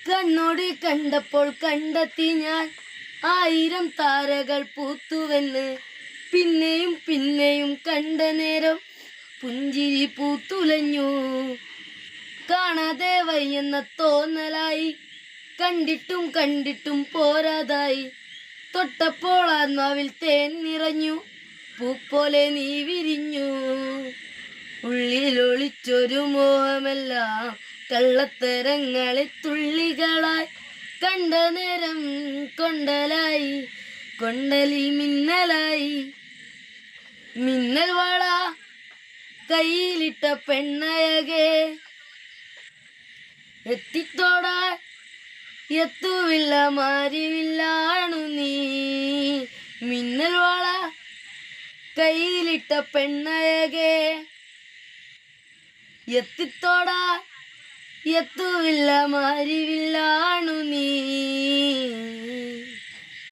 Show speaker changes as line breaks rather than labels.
കണ്ണോട് കണ്ടപ്പോൾ കണ്ടെത്തി ഞാൻ 1000 താരകൾ പൂത്തുവെന്ന്. പിന്നെയും പിന്നെയും കണ്ട നേരം പുഞ്ചിരി പൂത്തുലഞ്ഞു. കാണാതെ വയ്യെന്ന തോന്നലായി, കണ്ടിട്ടും കണ്ടിട്ടും പോരാതായി. തൊട്ടപ്പോൾ ആത്മാവിൽ തേൻ നിറഞ്ഞു, പൂപ്പോലെ നീ വിരിഞ്ഞു. ഉള്ളിലൊളിച്ചൊരു മോഹമെല്ലാം കള്ളത്തരങ്ങളെ തുള്ളികളായി. കണ്ട നേരം കൊണ്ടലായി, കൊണ്ടലി മിന്നലായി. മിന്നൽ വള കയ്യിലിട്ട പെണ്ണഴകെ, എത്തിത്തോടാൻ എത്തുവില്ല മാരിവില്ലാണു നീ. മിന്നൽ വള കയ്യിലിട്ട പെണ്ണഴകെ, എത്തിത്തോടാൻ എത്തുവില്ല മാരിവില്ല